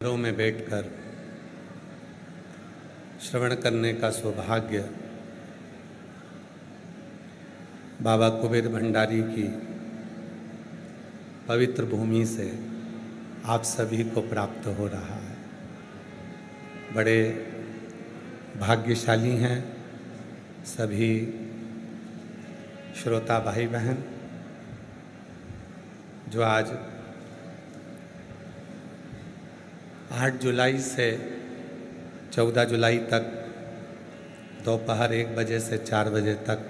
घरों में बैठकर श्रवण करने का सौभाग्य बाबा कुबेर भंडारी की पवित्र भूमि से आप सभी को प्राप्त हो रहा है। बड़े भाग्यशाली हैं सभी श्रोता भाई बहन जो आज 8 जुलाई से 14 जुलाई तक दोपहर 1 बजे से 4 बजे तक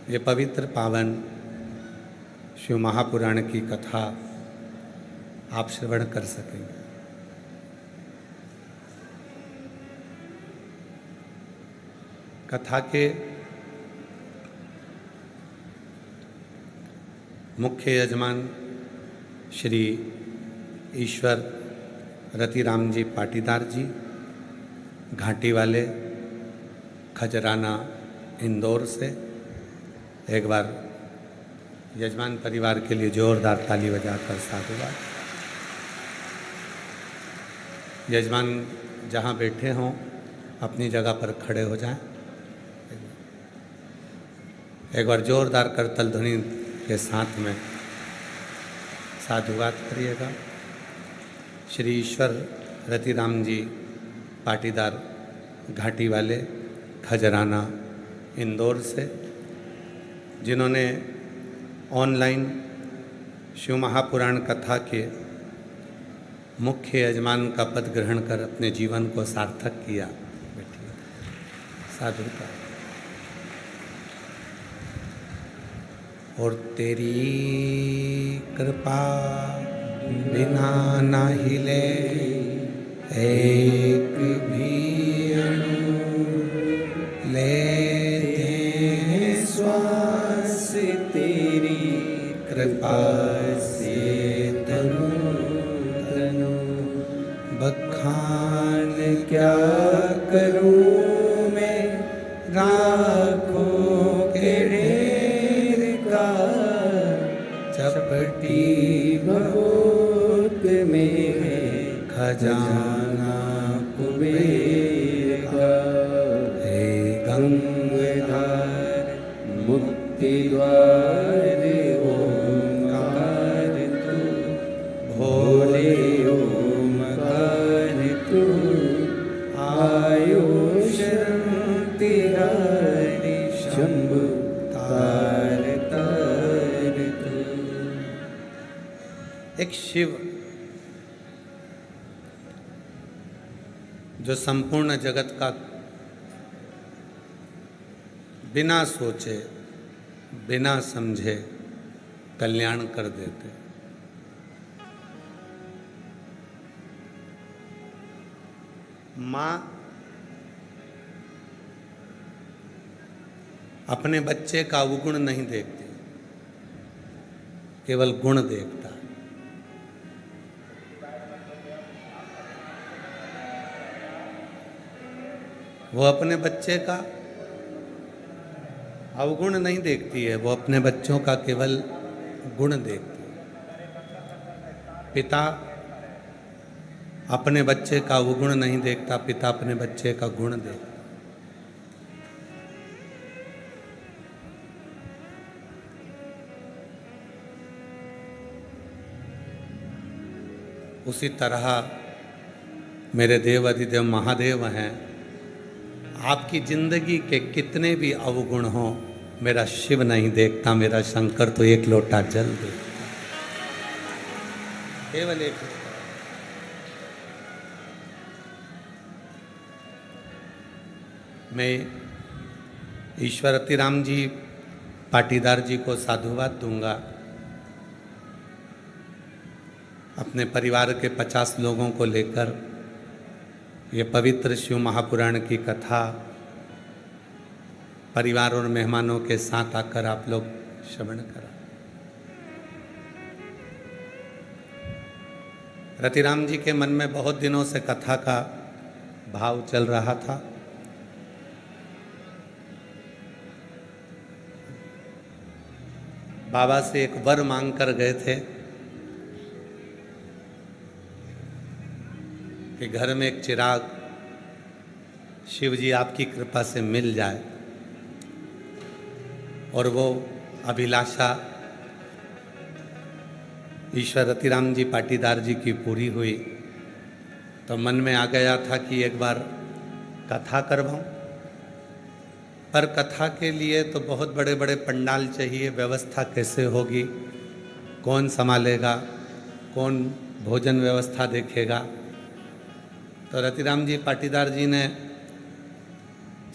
ये पवित्र पावन शिव महापुराण की कथा आप श्रवण कर सकेंगे। कथा के मुख्य यजमान श्री ईश्वर रतिराम जी पाटीदार जी, घाटी वाले, खजराना, इंदौर से। एक बार यजमान परिवार के लिए जोरदार ताली बजाकर साधुवाद। यजमान जहाँ बैठे हों अपनी जगह पर खड़े हो जाएं। एक बार जोरदार करतल ध्वनि के साथ में साधुवाद करिएगा। श्री ईश्वर रतिराम जी पाटीदार, घाटी वाले, खजराना, इंदौर से, जिन्होंने ऑनलाइन शिव महापुराण कथा के मुख्य यजमान का पद ग्रहण कर अपने जीवन को सार्थक किया। बैठिए, साधुता। और तेरी कृपा बिना ना हिले एक भी अणु, लेते हैं श्वास तेरी कृपा से तनु तनु। बखान क्या करूं मैं राखों के ढेर का, चपटी बहुत में खजाना कुबेर का। हे गंगाधर मुक्ति द्वार ओंकार तू, भोले ओमकार तू, आयो शरण तिहारी शंभु तार तार तू। एक शिव जो संपूर्ण जगत का बिना सोचे बिना समझे कल्याण कर देते। माँ अपने बच्चे का अवगुण नहीं देखती, केवल गुण देखता है। वो अपने बच्चे का अवगुण नहीं देखती है, वो अपने बच्चों का केवल गुण देखती है। पिता अपने बच्चे का अवगुण नहीं देखता, पिता अपने बच्चे का गुण देखता। उसी तरह मेरे देव अधिदेव महादेव हैं। आपकी जिंदगी के कितने भी अवगुण हों, मेरा शिव नहीं देखता, मेरा शंकर तो एक लोटा जल देखता, केवल एक लोटा। मैं ईश्वर रतिराम जी पाटीदार जी को साधुवाद दूंगा। अपने परिवार के 50 लोगों को लेकर ये पवित्र शिव महापुराण की कथा परिवार और मेहमानों के साथ आकर आप लोग श्रवण करा। रतिराम जी के मन में बहुत दिनों से कथा का भाव चल रहा था। बाबा से एक वर मांग कर गए थे कि घर में एक चिराग शिव जी आपकी कृपा से मिल जाए और वो अभिलाषा ईश्वर रतिराम जी पाटीदार जी की पूरी हुई, तो मन में आ गया था कि एक बार कथा करवाऊं। पर कथा के लिए तो बहुत बड़े बड़े पंडाल चाहिए, व्यवस्था कैसे होगी, कौन संभालेगा, कौन भोजन व्यवस्था देखेगा। तो रतिराम जी पाटीदार जी ने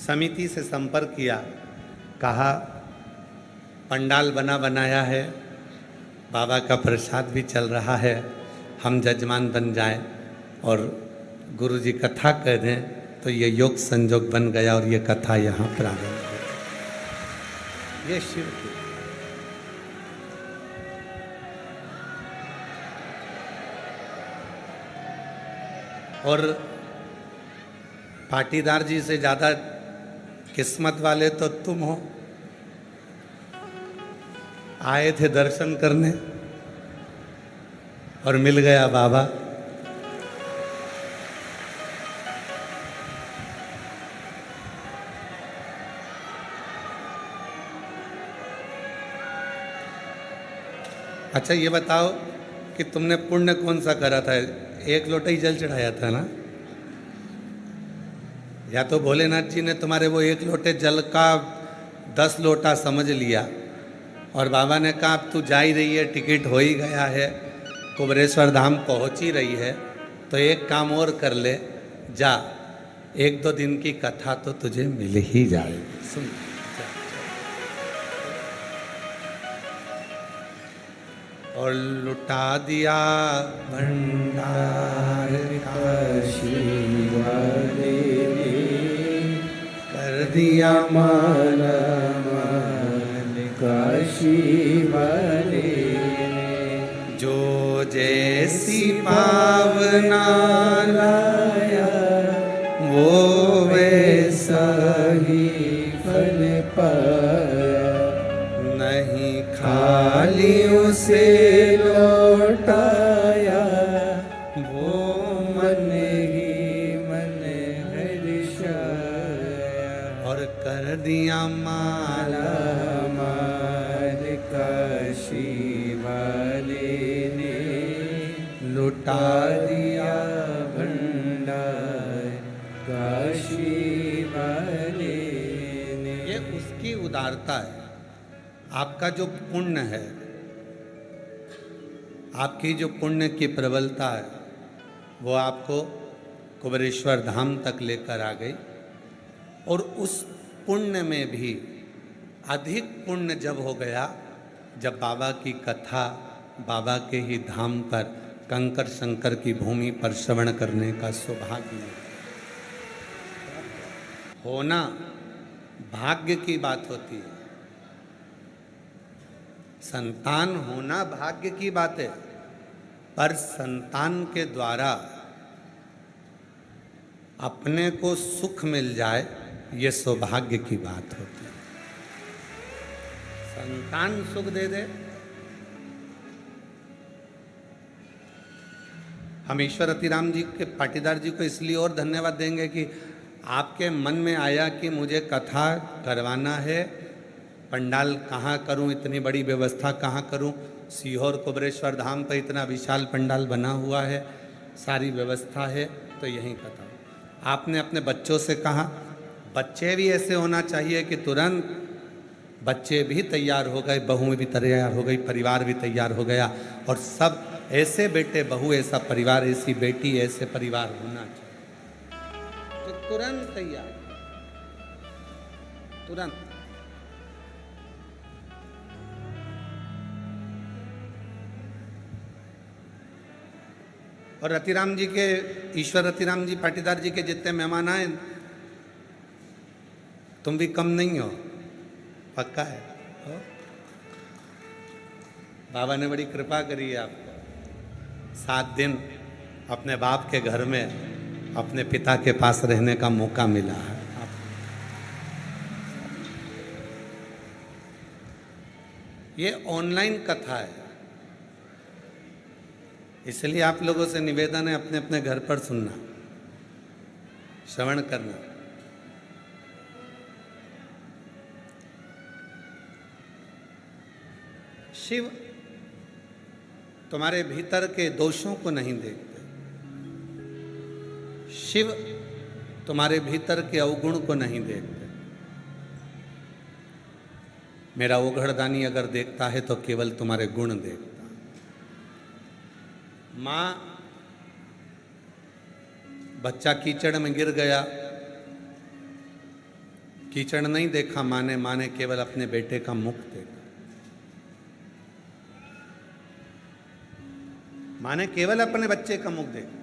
समिति से संपर्क किया, कहा पंडाल बना बनाया है, बाबा का प्रसाद भी चल रहा है, हम जजमान बन जाएं और गुरु जी कथा कह दें, तो ये योग संजोग बन गया और ये कथा यहाँ प्रारंभ हुई। ये शिव की और पाटीदार जी से ज़्यादा किस्मत वाले तो तुम हो। आए थे दर्शन करने और मिल गया बाबा। अच्छा ये बताओ कि तुमने पुण्य कौन सा करा था? एक लोटा ही जल चढ़ाया था ना? या तो भोलेनाथ जी ने तुम्हारे वो एक लोटे जल का 10 लोटा समझ लिया और बाबा ने कहा अब तू जा ही रही है, टिकट हो ही गया है, कुबरेश्वर धाम पहुंच ही रही है, तो एक काम और कर ले, जा 1-2 दिन की कथा तो तुझे मिल ही जाएगी। सुन और लुटा दिया भंडार काशी वाले ने, कर दिया माला मान काशी वाले ने, जो जैसी पावना लाया वो वैसा ही फल पाया, नहीं खाली उसे लौटाया, वो मन ही मन हर्षाया, और कर दिया माला माल काशी वाले ने, लुटा दिया भंडार काशी वाले ने। ये उसकी उदारता है। आपका जो पुण्य है, आपकी जो पुण्य की प्रबलता है, वो आपको कुबरेश्वर धाम तक लेकर आ गई। और उस पुण्य में भी अधिक पुण्य जब हो गया, जब बाबा की कथा बाबा के ही धाम पर कंकर शंकर की भूमि पर श्रवण करने का सौभाग्य मिला। होना भाग्य की बात होती है, संतान होना भाग्य की बात है, पर संतान के द्वारा अपने को सुख मिल जाए ये सौभाग्य की बात होती है। संतान सुख दे दे, हम ईश्वर रतिराम जी के पाटीदार जी को इसलिए और धन्यवाद देंगे कि आपके मन में आया कि मुझे कथा करवाना है, पंडाल कहाँ करूं, इतनी बड़ी व्यवस्था कहाँ करूं, सीहोर कुबरेश्वर धाम पर इतना विशाल पंडाल बना हुआ है, सारी व्यवस्था है, तो यहीं कथा। आपने अपने बच्चों से कहा, बच्चे भी ऐसे होना चाहिए कि तुरंत बच्चे भी तैयार हो गए, बहू भी तैयार हो गई, परिवार भी तैयार हो गया, और सब ऐसे बेटे बहू, ऐसा परिवार, ऐसी बेटी, ऐसे परिवार होना चाहिए। तो तुरंत तैयार, तुरंत। और रतिराम जी के, ईश्वर रतिराम जी पाटीदार जी के जितने मेहमान आए, तुम भी कम नहीं हो, पक्का है हो? बाबा ने बड़ी कृपा करी है आपको। 7 दिन अपने बाप के घर में, अपने पिता के पास रहने का मौका मिला है। ये ऑनलाइन कथा है, इसलिए आप लोगों से निवेदन है अपने अपने घर पर सुनना। श्रवण करना। शिव तुम्हारे भीतर के दोषों को नहीं देखते, शिव तुम्हारे भीतर के अवगुण को नहीं देखते। मेरा ओघड़दानी अगर देखता है तो केवल तुम्हारे गुण देखता। मां, बच्चा कीचड़ में गिर गया, कीचड़ नहीं देखा मां ने केवल अपने बेटे का मुख देखा। मां ने केवल अपने बच्चे का मुख देखा,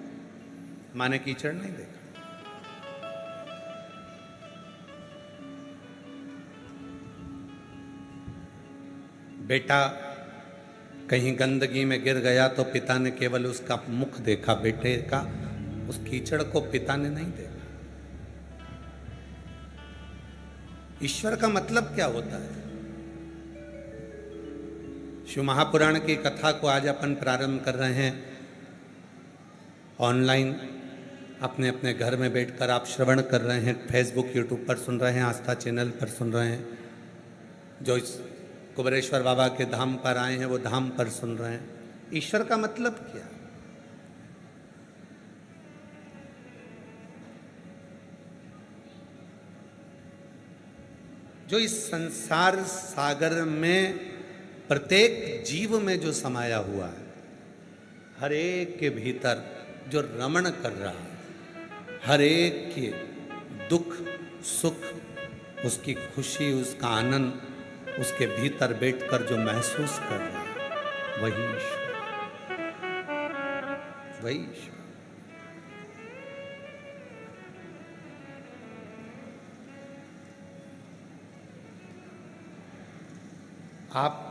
मां ने कीचड़ नहीं देखा। बेटा कहीं गंदगी में गिर गया तो पिता ने केवल उसका मुख देखा बेटे का, उस कीचड़ को पिता ने नहीं देखा। ईश्वर का मतलब क्या होता है? शिव महापुराण की कथा को आज अपन प्रारंभ कर रहे हैं। ऑनलाइन अपने अपने घर में बैठकर आप श्रवण कर रहे हैं, फेसबुक यूट्यूब पर सुन रहे हैं, आस्था चैनल पर सुन रहे हैं, जो इस कुबेरेश्वर बाबा के धाम पर आए हैं वो धाम पर सुन रहे हैं। ईश्वर का मतलब क्या? जो इस संसार सागर में प्रत्येक जीव में जो समाया हुआ है, हर एक के भीतर जो रमण कर रहा है, हर एक के दुख सुख, उसकी खुशी, उसका आनंद उसके भीतर बैठकर जो महसूस कर रहा है, वही ईश्वर, वही ईश्वर। आप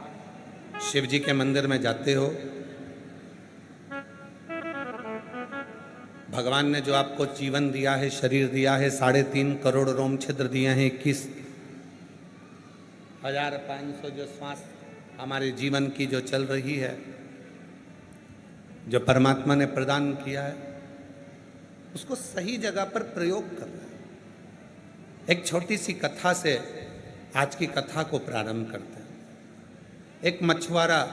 शिव जी के मंदिर में जाते हो, भगवान ने जो आपको जीवन दिया है, शरीर दिया है, 3.5 करोड़ रोम छिद्र दिए हैं, 21,500 जो श्वास हमारे जीवन की जो चल रही है, जो परमात्मा ने प्रदान किया है, उसको सही जगह पर प्रयोग करना है। एक छोटी सी कथा से आज की कथा को प्रारंभ करते हैं। एक मछुआरा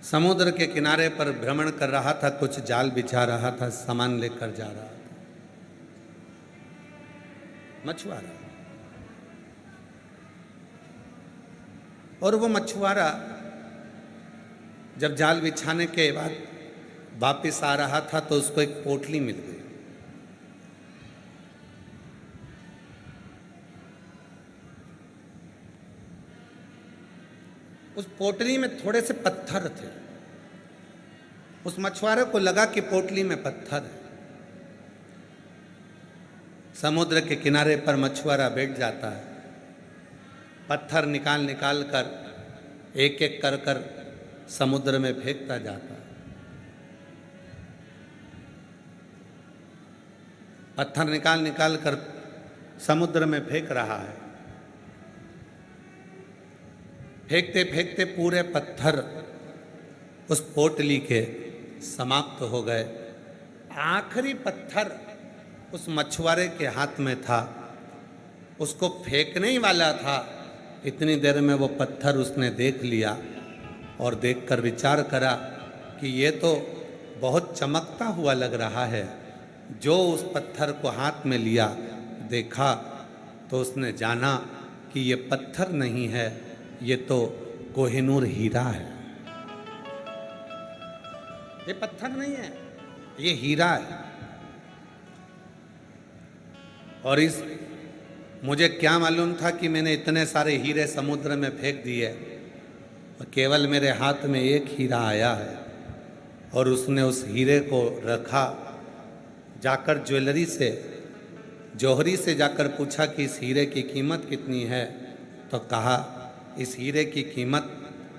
समुद्र के किनारे पर भ्रमण कर रहा था, कुछ जाल बिछा रहा था, सामान लेकर जा रहा था। मछुआरा, और वो मछुआरा जब जाल बिछाने के बाद वापिस आ रहा था तो उसको एक पोटली मिल गई। उस पोटली में थोड़े से पत्थर थे। उस मछुआरे को लगा कि पोटली में पत्थर है। समुद्र के किनारे पर मछुआरा बैठ जाता है, पत्थर निकाल निकाल कर एक एक कर कर समुद्र में फेंकता जाता है। पत्थर निकाल निकाल कर समुद्र में फेंक रहा है। फेंकते फेंकते पूरे पत्थर उस पोटली के समाप्त हो गए। आखिरी पत्थर उस मछुआरे के हाथ में था, उसको फेंकने ही वाला था। इतनी देर में वो पत्थर उसने देख लिया और देखकर विचार करा कि ये तो बहुत चमकता हुआ लग रहा है। जो उस पत्थर को हाथ में लिया, देखा तो उसने जाना कि ये पत्थर नहीं है, ये तो कोहिनूर हीरा है। ये पत्थर नहीं है, ये हीरा है। और इस मुझे क्या मालूम था कि मैंने इतने सारे हीरे समुद्र में फेंक दिए और केवल मेरे हाथ में एक हीरा आया है। और उसने उस हीरे को रखा, जाकर ज्वेलरी से, जौहरी से जाकर पूछा कि इस हीरे की कीमत कितनी है, तो कहा इस हीरे की कीमत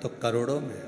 तो करोड़ों में है।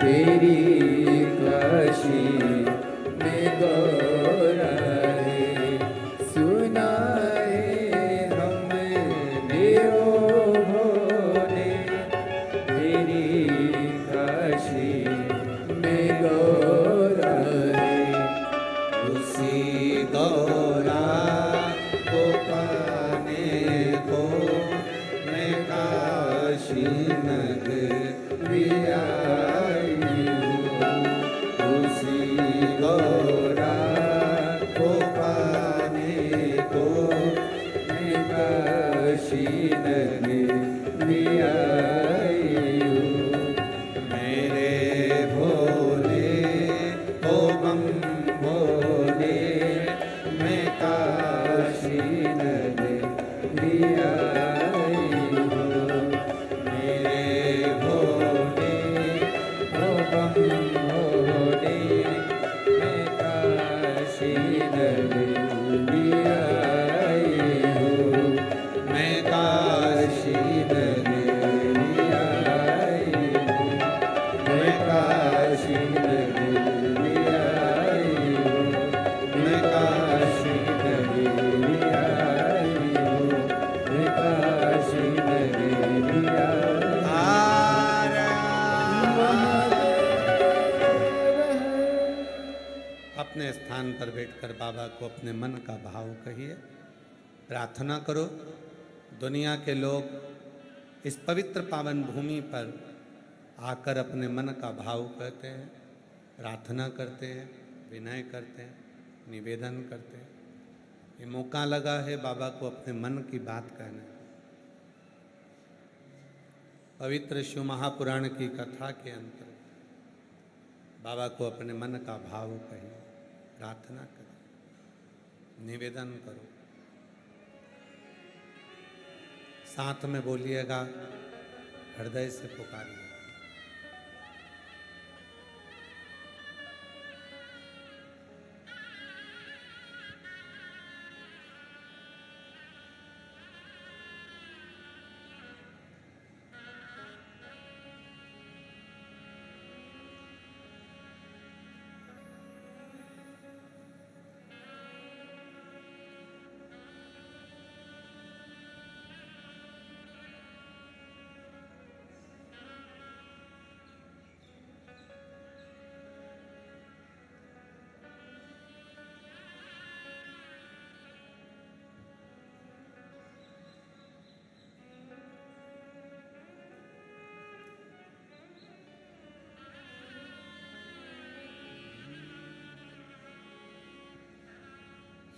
तेरी काशी में गौरा है, सुना है हमने ओ भोले, तेरी काशी में गौरा है। उसी गौरा को पाने को मैं काशी नगरी आई हूँ। उसी गौरा को पाने को मैं काशी नगरी आई हूँ। मेरे भोले ओ बम भोले, मैं काशी नगरी आई हूँ। मेरे भोले ओ बम भोले, मैं काशी नगरी आई हूँ। मैं काशी नगरी आई हूँ। मैं काशी नगरी आई हूँ। मैं काशी नगरी आई हूँ। मैं काशी नगरी अपने स्थान पर बैठकर बाबा को अपने मन का भाव कहिए, प्रार्थना करो। दुनिया के लोग इस पवित्र पावन भूमि पर आकर अपने मन का भाव कहते हैं, प्रार्थना करते हैं, विनय करते हैं, निवेदन करते हैं। ये मौका लगा है बाबा को अपने मन की बात कहने का। पवित्र शिव महापुराण की कथा के अंतर बाबा को अपने मन का भाव कहिए, प्रार्थना करो, निवेदन करो। साथ में बोलिएगा, हृदय से पुकारिए।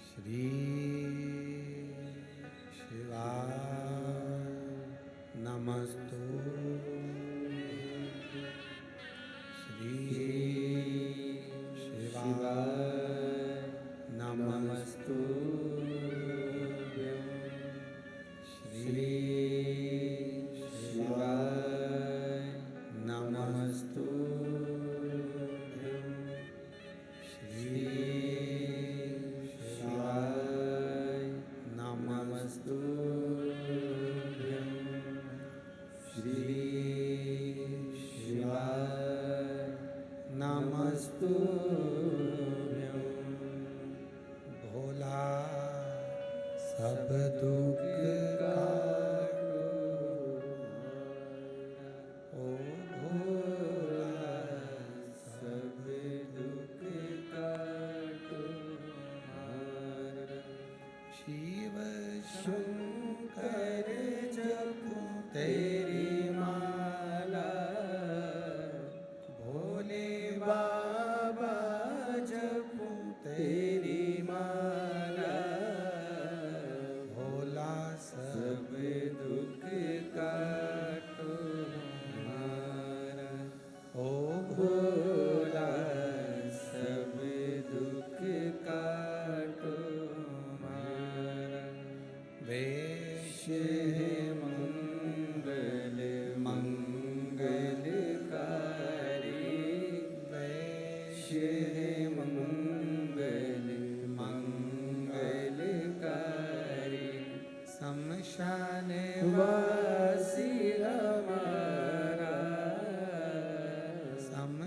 श्री शिवाय नमस्तु। श्री शिवाय नमस्तु। श्री शिवाय नमस्तु। श्री भोला सब दुख काटो, ओ भोला सब दुख काटो हमारा। शिव शंकर जपो तेरी माला, भोले बाबा जपो तेरी माला। भोला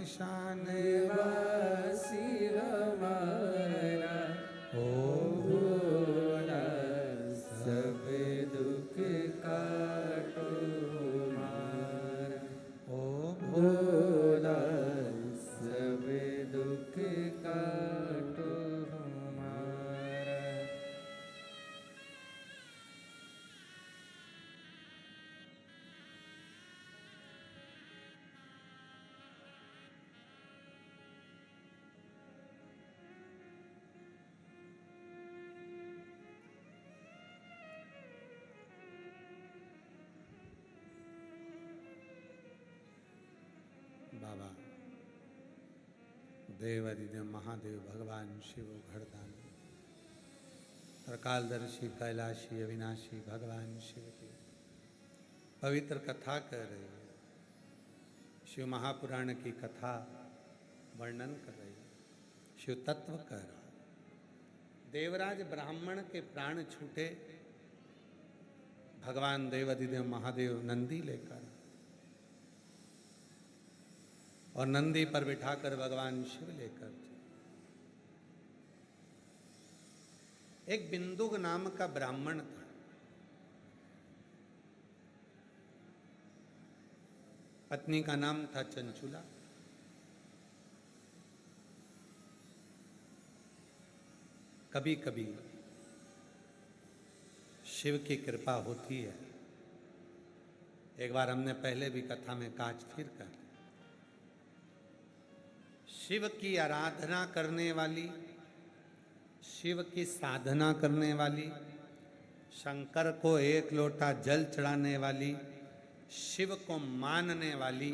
शान निवासी हमारा ओ भोला, सब दुख काटो हमारा। ओ भोला, सब दुख काटो हमारा। बाबा देवादिदेव महादेव भगवान शिव घड़दान त्रिकालदर्शी कैलाशी अविनाशी भगवान शिव की पवित्र कथा कर रही है। शिव महापुराण की कथा वर्णन कर रही है, शिव तत्व कह रहा है। देवराज ब्राह्मण के प्राण छूटे, भगवान देवादिदेव महादेव नंदी लेकर और नंदी पर बिठाकर भगवान शिव लेकर एक बिंदुक नाम का ब्राह्मण था। पत्नी का नाम था चंचुला। कभी कभी शिव की कृपा होती है। एक बार हमने पहले भी कथा में कांच फिर कर, शिव की आराधना करने वाली, शिव की साधना करने वाली, शंकर को एक लोटा जल चढ़ाने वाली, शिव को मानने वाली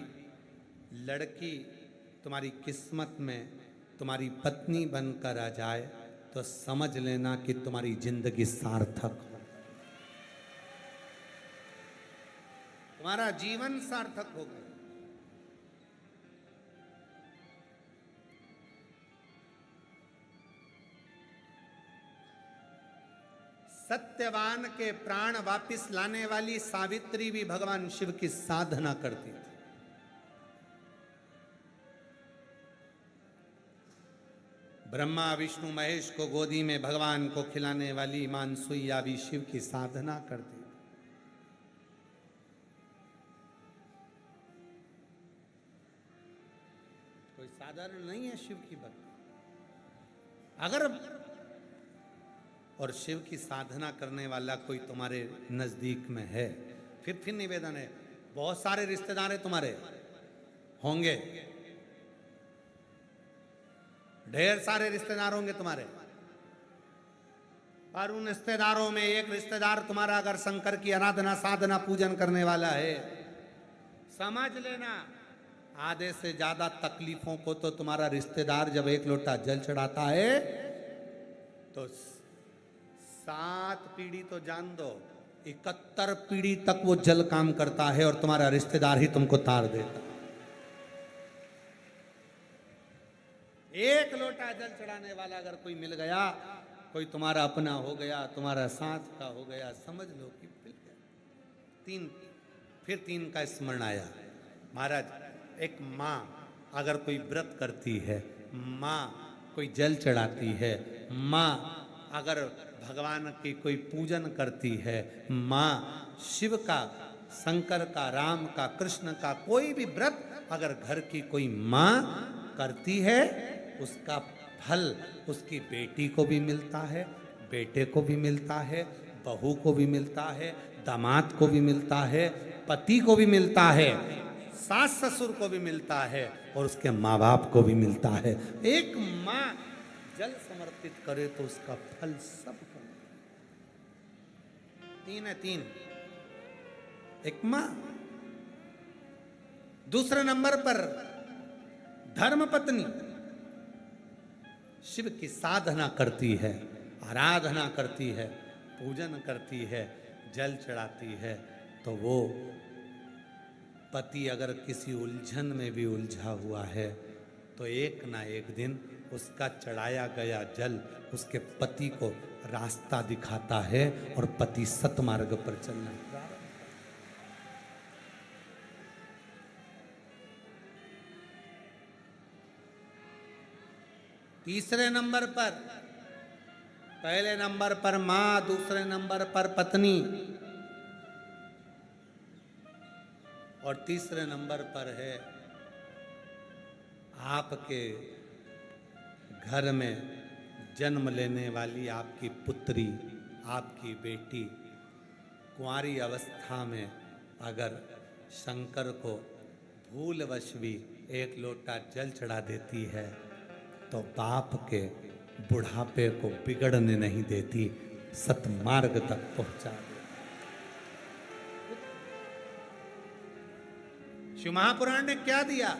लड़की तुम्हारी किस्मत में तुम्हारी पत्नी बनकर आ जाए तो समझ लेना कि तुम्हारी जिंदगी सार्थक हो, तुम्हारा जीवन सार्थक हो गया। सत्यवान के प्राण वापिस लाने वाली सावित्री भी भगवान शिव की साधना करती थी। ब्रह्मा विष्णु महेश को गोदी में भगवान को खिलाने वाली मानसुईया भी शिव की साधना करती थी। कोई साधारण नहीं है शिव की भक्ति। अगर और शिव की साधना करने वाला कोई तुम्हारे नजदीक में है, फिर निवेदन है, बहुत सारे रिश्तेदार हैं तुम्हारे, होंगे, ढेर सारे रिश्तेदार होंगे तुम्हारे, और उन रिश्तेदारों में एक रिश्तेदार तुम्हारा अगर शंकर की आराधना साधना पूजन करने वाला है, समझ लेना आधे से ज्यादा तकलीफों को तो तुम्हारा रिश्तेदार जब एक लोटा जल चढ़ाता है तो 7 पीढ़ी तो जान दो, 71 पीढ़ी तक वो जल काम करता है और तुम्हारा रिश्तेदार ही तुमको तार देता। एक लोटा जल चढ़ाने वाला अगर कोई मिल गया, कोई तुम्हारा अपना हो गया, तुम्हारा साथ का हो गया, समझ लो कि मिल गया। फिर 3 का स्मरण आया। महाराज, एक माँ अगर कोई व्रत करती है, माँ कोई जल चढ़ाती है, माँ अगर भगवान की कोई पूजन करती है, माँ शिव का, शंकर का, राम का, कृष्ण का कोई भी व्रत अगर घर की कोई माँ करती है, उसका फल उसकी बेटी को भी मिलता है, बेटे को भी मिलता है, बहू को भी मिलता है, दामाद को भी मिलता है, पति को भी मिलता है, सास ससुर को भी मिलता है और उसके माँ बाप को भी मिलता है। एक माँ जल समर्पित करे तो उसका फल सबको। 3 है 3, एक माँ। दूसरे नंबर पर धर्म पत्नी शिव की साधना करती है, आराधना करती है, पूजन करती है, जल चढ़ाती है, तो वो पति अगर किसी उलझन में भी उलझा हुआ है तो एक ना एक दिन उसका चढ़ाया गया जल उसके पति को रास्ता दिखाता है और पति सतमार्ग पर चलना प्रारंभ। तीसरे नंबर पर, पहले नंबर पर मां, दूसरे नंबर पर पत्नी, और तीसरे नंबर पर है आपके घर में जन्म लेने वाली आपकी पुत्री, आपकी बेटी। कुंवारी अवस्था में अगर शंकर को भूलवश भी एक लोटा जल चढ़ा देती है तो बाप के बुढ़ापे को बिगड़ने नहीं देती, सतमार्ग तक पहुंचा देती। शिव महापुराण ने क्या दिया?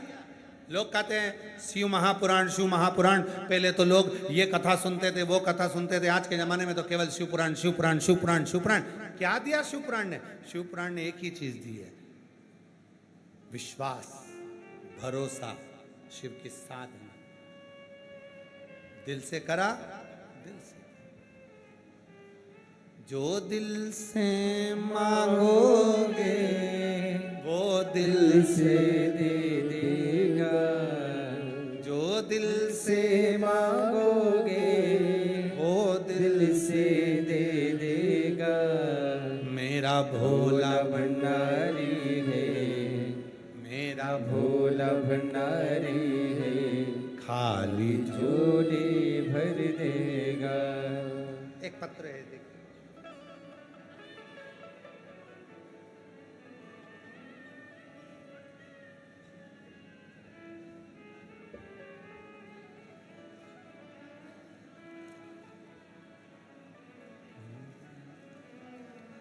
लोग कहते हैं शिव महापुराण, शिव महापुराण। पहले तो लोग ये कथा सुनते थे, वो कथा सुनते थे। आज के जमाने में तो केवल शिव पुराण, शिव पुराण, शिव पुराण, शिव पुराण। क्या दिया शिव पुराण ने? शिव पुराण ने एक ही चीज दी है, विश्वास, भरोसा, शिव की साधना। दिल से करा, दिल से। जो दिल से मांगोगे वो दिल से दे देगा, जो दिल से मांगोगे वो दिल से दे देगा। मेरा भोला भंडारी है, मेरा भोला भंडारी है, खाली झोली भर देगा। एक पत्र है, देखिए।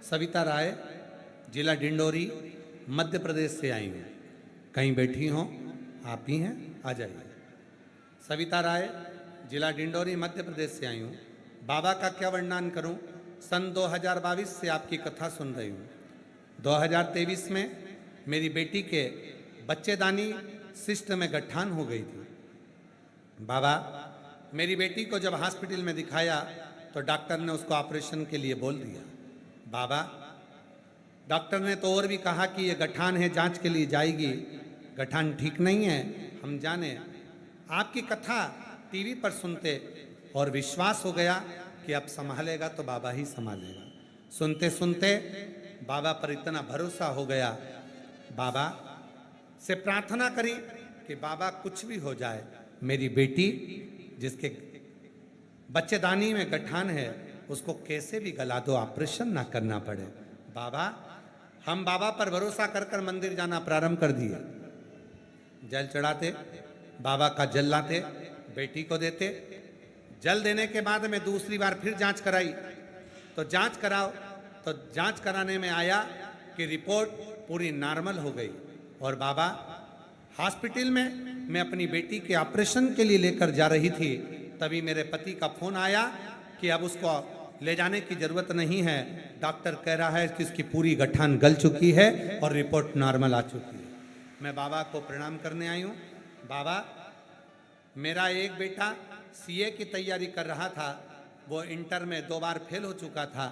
सविता राय, जिला डिंडोरी, मध्य प्रदेश से आई हैं। कहीं बैठी हों, आप ही हैं, आ जाइए। सविता राय, जिला डिंडोरी, मध्य प्रदेश से आई हूँ। बाबा का क्या वर्णन करूँ? सन 2022 से आपकी कथा सुन रही हूँ। 2023 में मेरी बेटी के बच्चेदानी सिस्ट में गठान हो गई थी। बाबा, मेरी बेटी को जब हॉस्पिटल में दिखाया तो डॉक्टर ने उसको ऑपरेशन के लिए बोल दिया। बाबा, डॉक्टर ने तो और भी कहा कि ये गठान है, जांच के लिए जाएगी, गठान ठीक नहीं है, हम जाने। आपकी कथा टीवी पर सुनते और विश्वास हो गया कि अब संभालेगा तो बाबा ही संभालेगा। सुनते सुनते बाबा पर इतना भरोसा हो गया। बाबा से प्रार्थना करी कि बाबा कुछ भी हो जाए, मेरी बेटी जिसके बच्चेदानी में गठान है उसको कैसे भी गला दो, ऑपरेशन ना करना पड़े। बाबा, हम बाबा पर भरोसा कर कर मंदिर जाना प्रारंभ कर दिए। जल चढ़ाते, बाबा का जल लाते, बेटी को देते। जल देने के बाद में दूसरी बार फिर जांच कराई तो जांच कराने में आया कि रिपोर्ट पूरी नॉर्मल हो गई। और बाबा, हॉस्पिटल में मैं अपनी बेटी के ऑपरेशन के लिए लेकर जा रही थी, तभी मेरे पति का फोन आया कि अब उसको ले जाने की जरूरत नहीं है, डॉक्टर कह रहा है कि उसकी पूरी गठान गल चुकी है और रिपोर्ट नॉर्मल आ चुकी है। मैं बाबा को प्रणाम करने आई हूँ। बाबा, मेरा एक बेटा सीए की तैयारी कर रहा था, वो इंटर में 2 बार फेल हो चुका था।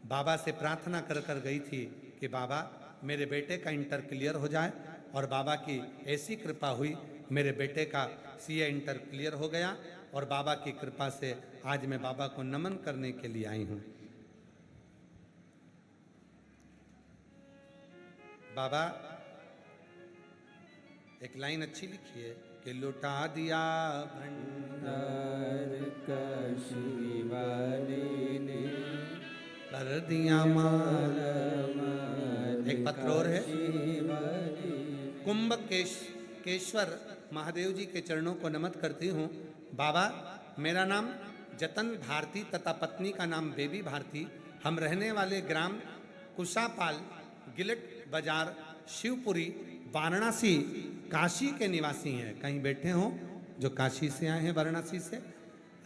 बाबा से प्रार्थना कर कर गई थी कि बाबा मेरे बेटे का इंटर क्लियर हो जाए, और बाबा की ऐसी कृपा हुई, मेरे बेटे का सीए इंटर क्लियर हो गया। और बाबा की कृपा से आज मैं बाबा को नमन करने के लिए आई हूँ। बाबा, एक लाइन अच्छी लिखी है कि लुटा दिया भंडार काशी वाले ने, कर दिया माल। एक पत्र और है, कुंभकेश्वर महादेव जी के चरणों को नमन करती हूँ। बाबा, मेरा नाम जतन भारती तथा पत्नी का नाम बेबी भारती। हम रहने वाले ग्राम कुशापाल, गिलट बाजार, शिवपुरी, वाराणसी, काशी के निवासी हैं। कहीं बैठे हों जो काशी से आए हैं, वाराणसी से,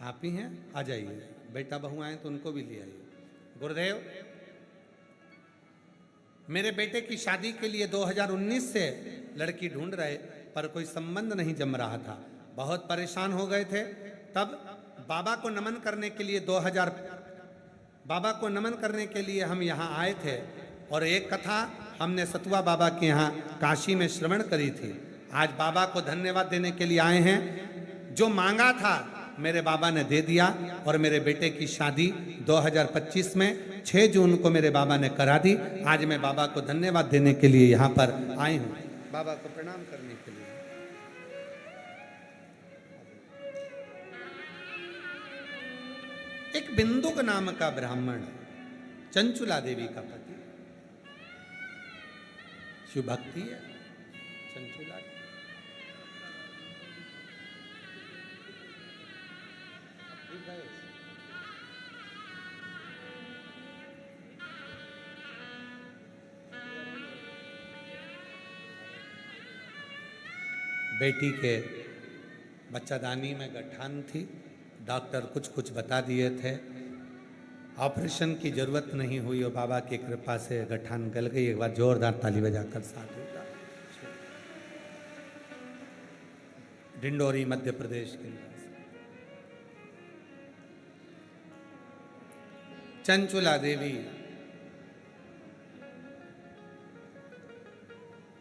आप ही हैं, आ जाइए। बेटा बहू आए तो उनको भी ले आइए। गुरुदेव, मेरे बेटे की शादी के लिए 2019 से लड़की ढूंढ रहे, पर कोई संबंध नहीं जम रहा था। बहुत परेशान हो गए थे। तब बाबा को नमन करने के लिए बाबा को नमन करने के लिए हम यहाँ आए थे, और एक कथा हमने सतुआ बाबा के यहाँ काशी में श्रवण करी थी। आज बाबा को धन्यवाद देने के लिए आए हैं। जो मांगा था मेरे बाबा ने दे दिया और मेरे बेटे की शादी 2025 में 6 जून को मेरे बाबा ने करा दी। आज मैं बाबा को धन्यवाद देने के लिए यहाँ पर आई हूँ, बाबा को प्रणाम करने के लिए। एक बिंदुक नाम का ब्राह्मण चंचुला देवी का पति, शिव भक्ति है चंचुला। बेटी के बच्चादानी में गठान थी, डॉक्टर कुछ कुछ बता दिए थे, ऑपरेशन की जरूरत नहीं हुई और बाबा की कृपा से गठान गल गई। एक बार जोरदार ताली बजाकर साथ होता। डिंडोरी मध्य प्रदेश के लिए चंचुला देवी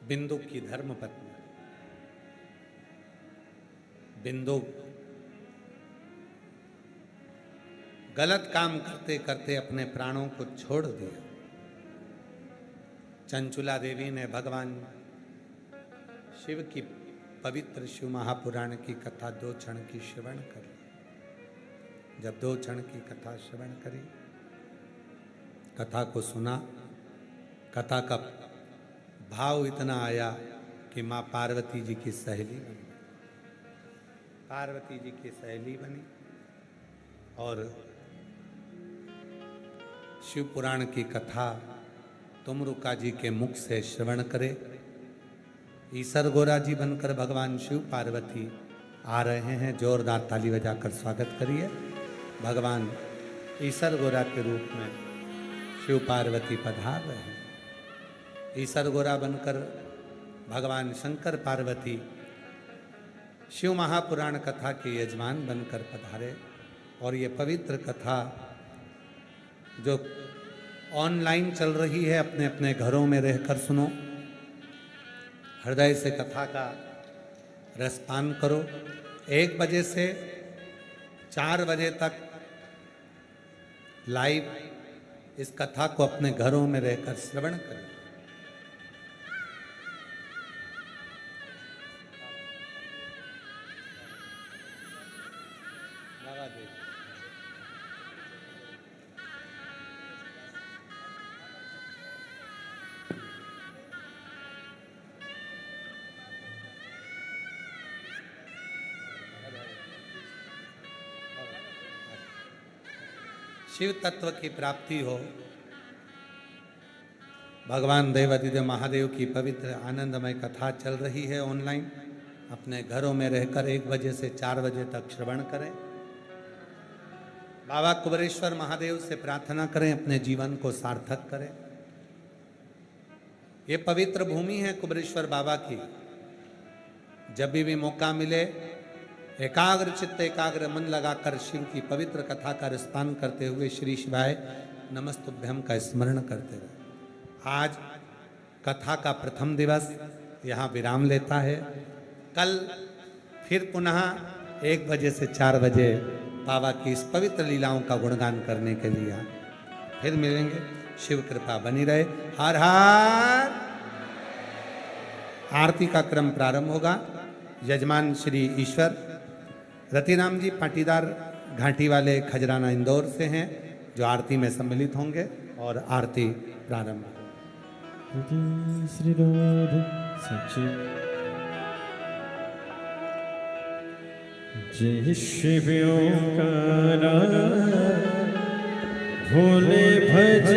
बिंदुक की धर्म पत्नी। बिंदुक गलत काम करते करते अपने प्राणों को छोड़ दिया। चंचुला देवी ने भगवान शिव की पवित्र शिव महापुराण की कथा 2 क्षण की श्रवण करी। जब 2 क्षण की कथा श्रवण करी, कथा को सुना, कथा का भाव इतना आया कि माँ पार्वती जी की सहेली बनी। पार्वती जी की सहेली बनी और शिव पुराण की कथा तुमरुका जी के मुख से श्रवण करे। ईसर गोरा जी बनकर भगवान शिव पार्वती आ रहे हैं। जोरदार ताली बजाकर स्वागत करिए। भगवान ईसर गोरा के रूप में शिव पार्वती पधार रहे हैं। ईसर गोरा बनकर भगवान शंकर पार्वती शिव महापुराण कथा के यजमान बनकर पधारे। और ये पवित्र कथा जो ऑनलाइन चल रही है, अपने अपने घरों में रहकर सुनो, हृदय से कथा का रसपान करो। 1 बजे से 4 बजे तक लाइव इस कथा को अपने घरों में रहकर श्रवण करें। शिव तत्व की प्राप्ति हो, भगवान देवादिदेव महादेव की पवित्र आनंदमय कथा चल रही है ऑनलाइन। अपने घरों में रहकर 1 बजे से 4 बजे तक श्रवण करें। बाबा कुबेरेश्वर महादेव से प्रार्थना करें, अपने जीवन को सार्थक करें। ये पवित्र भूमि है कुबेरेश्वर बाबा की। जब भी मौका मिले, एकाग्र चित्त एकाग्र मन लगाकर शिव की पवित्र कथा का रसपान करते हुए श्री शिवाय नमस्तुभ्यम का स्मरण करते रहे। आज कथा का प्रथम दिवस यहाँ विराम लेता है। कल फिर पुनः 1 बजे से 4 बजे बाबा की इस पवित्र लीलाओं का गुणगान करने के लिए फिर मिलेंगे। शिव कृपा बनी रहे। हर हर। आरती का क्रम प्रारंभ होगा। यजमान श्री ईश्वर रतिराम जी पाटीदार घाटी वाले खजराना इंदौर से हैं, जो आरती में सम्मिलित होंगे और आरती प्रारंभ होगी। श्री राधे सच्ची जय शिव ओंकारा भोले भज